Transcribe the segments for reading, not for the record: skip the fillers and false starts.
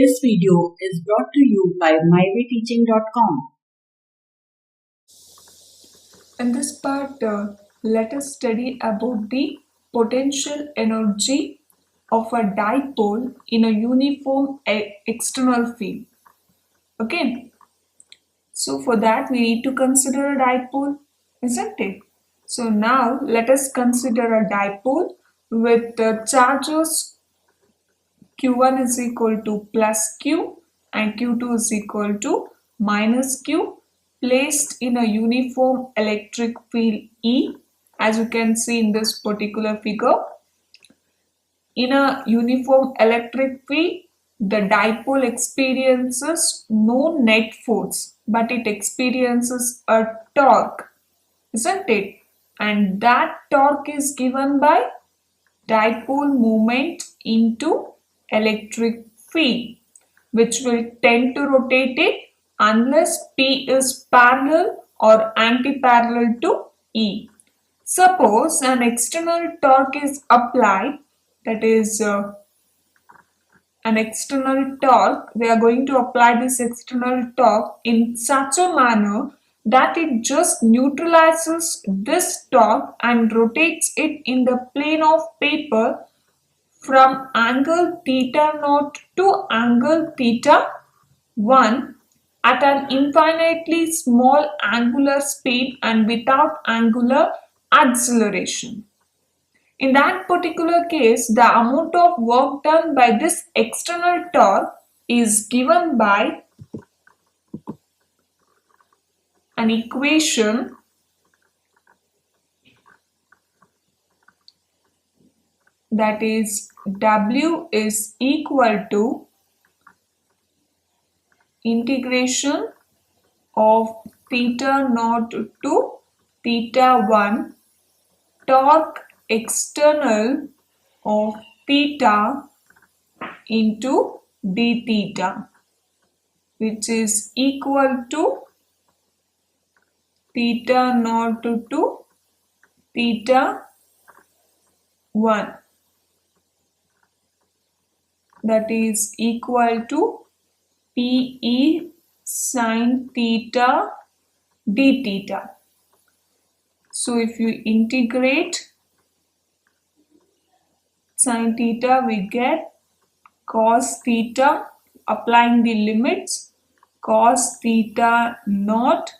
This video is brought to you by mywayteaching.com. In this part, let us study about the potential energy of a dipole in a uniform external field. Okay, so for that we need to consider a dipole, isn't it? So now let us consider a dipole with the charges Q1 is equal to plus Q and Q2 is equal to minus Q placed in a uniform electric field E, as you can see in this particular figure. In a uniform electric field, the dipole experiences no net force, but it experiences a torque, isn't it? And that torque is given by dipole moment into electric field, which will tend to rotate it unless P is parallel or anti-parallel to E. Suppose an external torque is applied, that is an external torque, we are going to apply this external torque in such a manner that it just neutralizes this torque and rotates it in the plane of paper from angle theta naught to angle theta 1 at an infinitely small angular speed and without angular acceleration. In that particular case, the amount of work done by this external torque is given by an equation that is W is equal to integration of theta naught to theta 1 torque external of theta into d theta, which is equal to theta naught to theta 1, that is equal to Pe sin theta d theta. So if you integrate sin theta, we get cos theta, applying the limits, cos theta naught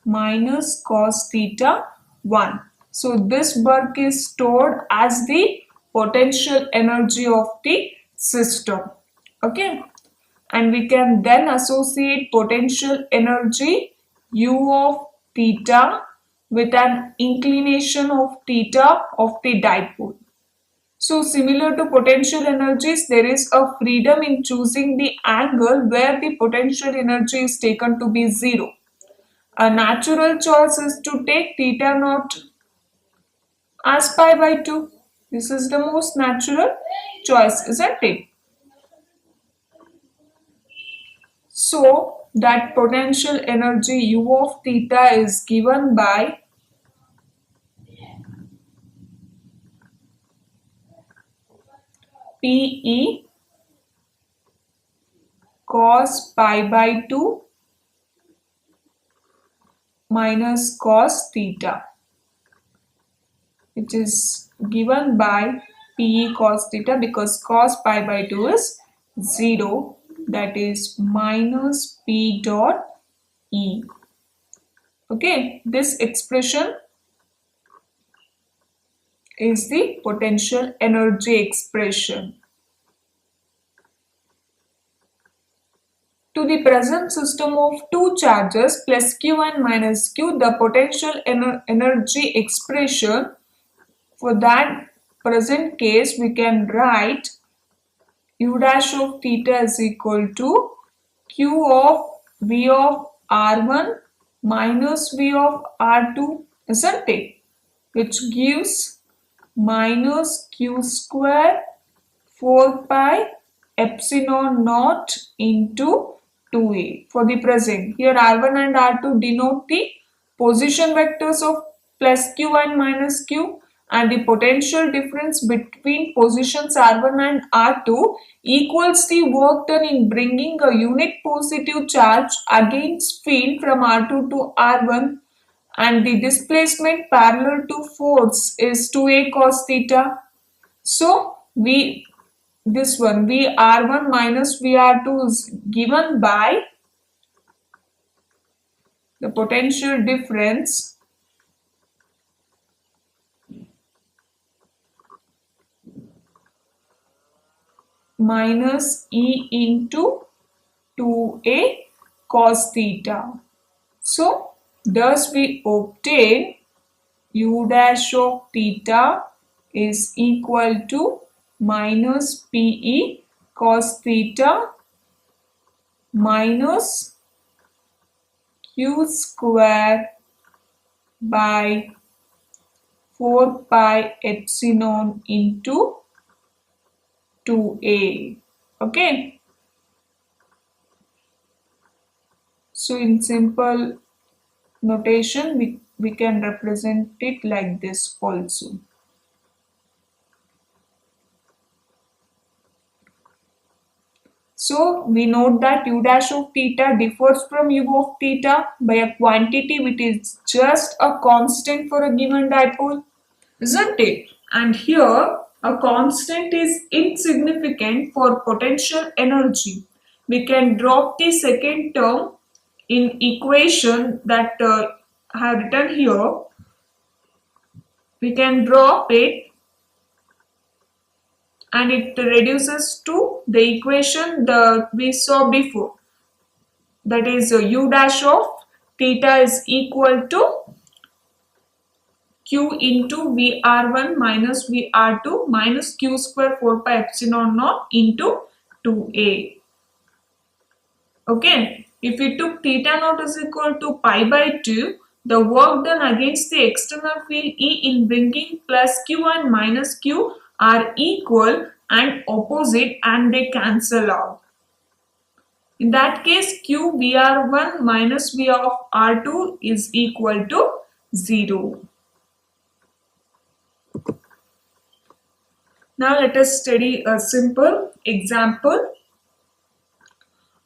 minus cos theta 1. So this work is stored as the potential energy of the system. Okay, and we can then associate potential energy U of theta with an inclination of theta of the dipole. So similar to potential energies, there is a freedom in choosing the angle where the potential energy is taken to be 0. A natural choice is to take theta naught as pi by 2. This is the most natural choice, isn't it? So that potential energy U of theta is given by Pe cos pi by 2 minus cos theta, which is given by Pe cos theta, because cos pi by 2 is 0, that is minus P dot E. Okay, this expression is the potential energy expression. To the present system of two charges plus Q and minus Q, the potential energy expression for that present case we can write U dash of theta is equal to Q of V of R1 minus V of R2, isn't it? Which gives minus Q square 4 pi epsilon naught into 2a for the present. Here R1 and R2 denote the position vectors of plus Q and minus Q, and the potential difference between positions R1 and R2 equals the work done in bringing a unit positive charge against field from R2 to R1, and the displacement parallel to force is 2a cos theta. So this one VR1 minus VR2 is given by the potential difference minus E into 2a cos theta. So thus we obtain U dash of theta is equal to minus PE cos theta minus Q square by 4 pi epsilon into 2a. Okay. So in simple notation we can represent it like this also. So we note that U dash of theta differs from U of theta by a quantity which is just a constant for a given dipole, isn't it? And here a constant is insignificant for potential energy. We can drop the second term in equation that I have written here. We can drop it and it reduces to the equation that we saw before. That is U dash of theta is equal to Q into VR1 minus VR2 minus Q square 4 pi epsilon naught into 2a. Okay, if we took theta naught is equal to pi by 2, the work done against the external field E in bringing plus Q and minus Q are equal and opposite and they cancel out. In that case, Q VR1 minus V of R2 is equal to 0. Now let us study a simple example.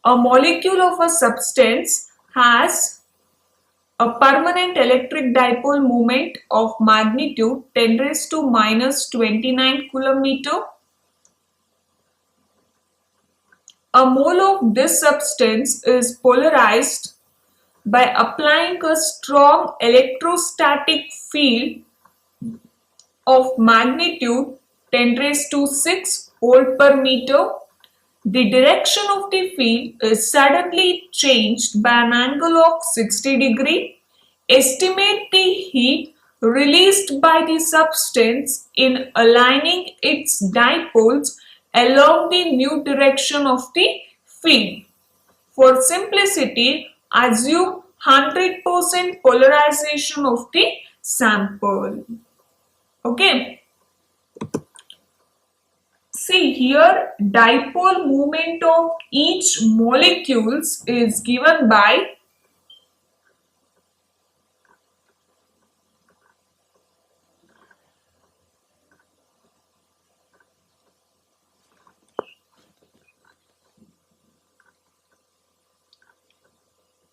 A molecule of a substance has a permanent electric dipole moment of magnitude 10 raised to minus 29 coulomb meter. A mole of this substance is polarized by applying a strong electrostatic field of magnitude 10 raised to 6 volt per meter. The direction of the field is suddenly changed by an angle of 60 degree. Estimate the heat released by the substance in aligning its dipoles along the new direction of the field. For simplicity, assume 100% polarization of the sample. Okay. See here, dipole moment of each molecules is given by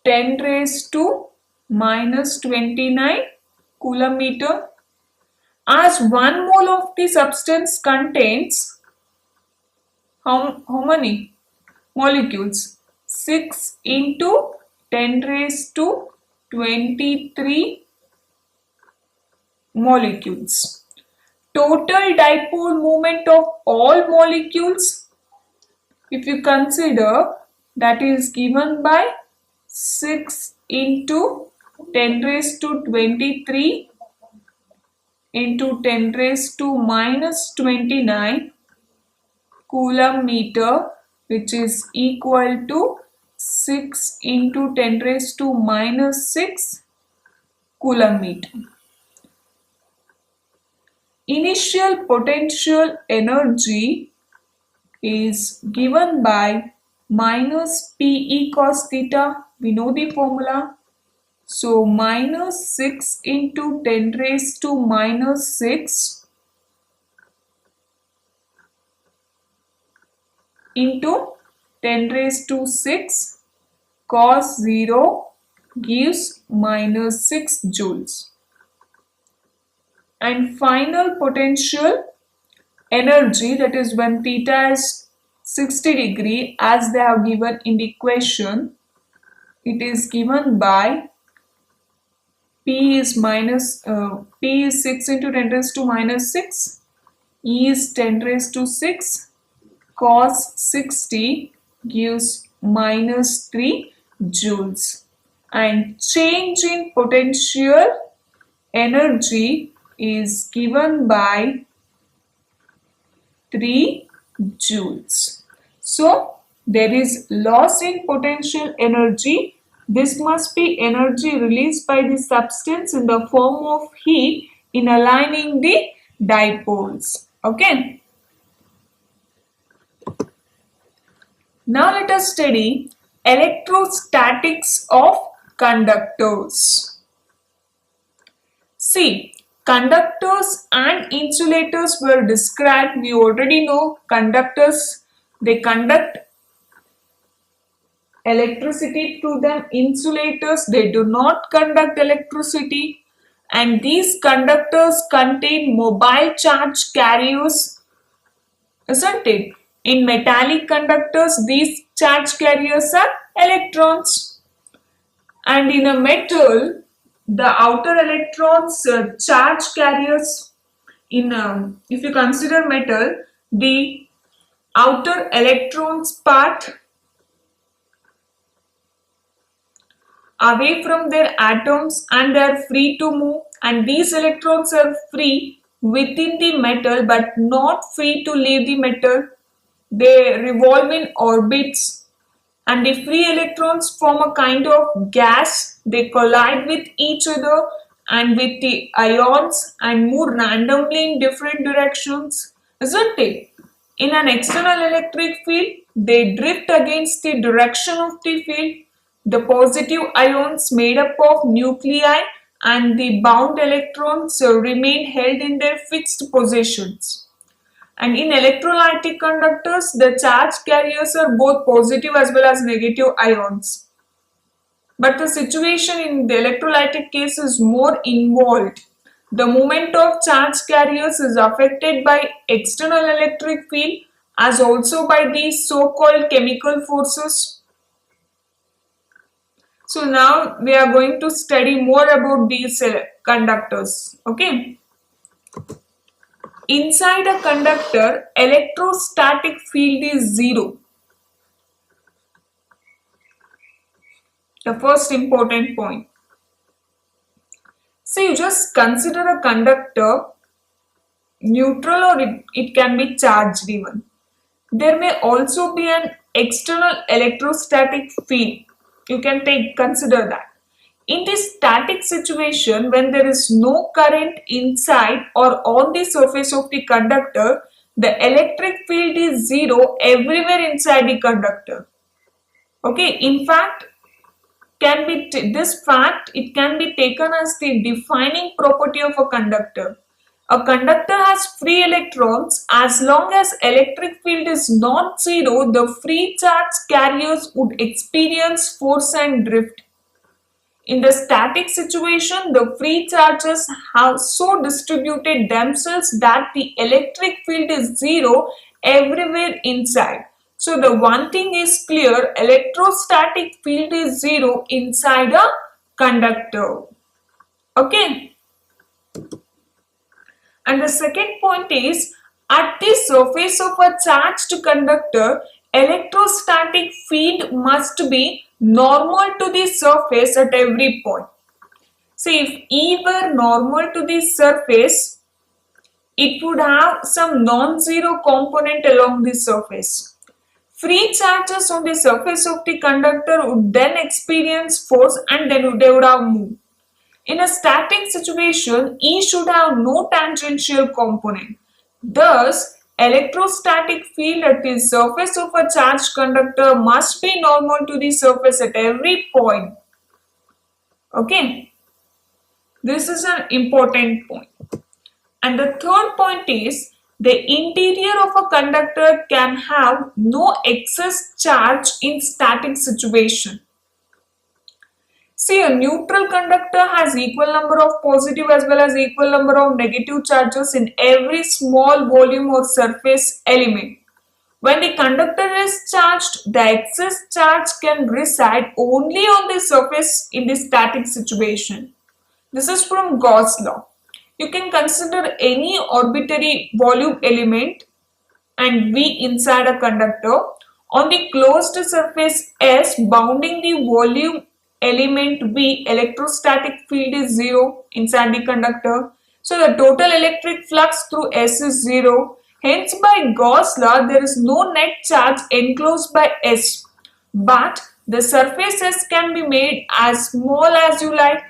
ten raised to minus 29 coulomb meter. As 1 mole of the substance contains how many molecules? 6 into 10 raised to 23 molecules. Total dipole moment of all molecules, if you consider, that is given by 6 into 10 raised to 23 into 10 raised to minus 29 coulomb meter, which is equal to 6 into 10 raised to minus 6 coulomb meter. Initial potential energy is given by minus PE cos theta. We know the formula. So minus 6 into 10 raised to minus 6 into 10 raised to 6 cos 0 gives minus 6 joules. And final potential energy, that is when theta is 60 degree, as they have given in the equation, it is given by P is 6 into 10 raised to minus 6, E is 10 raised to 6, cos 60 gives minus 3 joules. And change in potential energy is given by 3 joules. So there is loss in potential energy. This must be energy released by the substance in the form of heat in aligning the dipoles. Okay. Now let us study electrostatics of conductors. See, conductors and insulators were described. We already know conductors, they conduct electricity through them. Insulators, they do not conduct electricity. And these conductors contain mobile charge carriers, isn't it? In metallic conductors, these charge carriers are electrons. And in a metal, the outer electrons charge carriers. If you consider metal, the outer electrons part away from their atoms and they are free to move, and these electrons are free within the metal but not free to leave the metal. They revolve in orbits, and the free electrons form a kind of gas. They collide with each other and with the ions and move randomly in different directions, isn't it? In an external electric field, they drift against the direction of the field. The positive ions made up of nuclei and the bound electrons remain held in their fixed positions. And in electrolytic conductors, the charge carriers are both positive as well as negative ions. But the situation in the electrolytic case is more involved. The movement of charge carriers is affected by external electric field as also by these so-called chemical forces. So now we are going to study more about these conductors. Okay. Inside a conductor, electrostatic field is zero. The first important point. So you just consider a conductor neutral, or it can be charged even. There may also be an external electrostatic field. You can consider that. In this static situation, when there is no current inside or on the surface of the conductor, the electric field is zero everywhere inside the conductor. Okay, in fact, it can be taken as the defining property of a conductor. A conductor has free electrons. As long as electric field is not zero, the free charge carriers would experience force and drift. In the static situation, the free charges have so distributed themselves that the electric field is zero everywhere inside. So the one thing is clear, electrostatic field is zero inside a conductor. Okay. And the second point is, at the surface of a charged conductor, electrostatic field must be normal to the surface at every point. See, if E were normal to the surface, it would have some non-zero component along the surface. Free charges on the surface of the conductor would then experience force and then they would have moved. In a static situation, E should have no tangential component. Thus, electrostatic field at the surface of a charged conductor must be normal to the surface at every point. Okay, this is an important point. And the third point is the interior of a conductor can have no excess charge in static situation. See, a neutral conductor has equal number of positive as well as equal number of negative charges in every small volume or surface element. When the conductor is charged, the excess charge can reside only on the surface in the static situation. This is from Gauss law. You can consider any arbitrary volume element and V inside a conductor. On the closed surface S bounding the volume element V, electrostatic field is 0 inside the conductor. So the total electric flux through S is 0. Hence by Gauss law there is no net charge enclosed by S. But the surface S can be made as small as you like.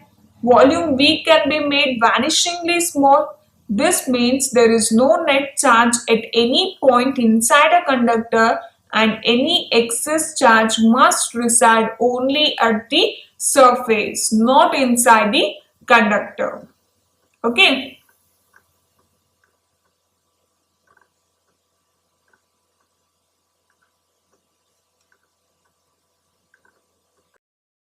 Volume V can be made vanishingly small. This means there is no net charge at any point inside a conductor and any excess charge must reside only at the surface, not inside the conductor. Okay.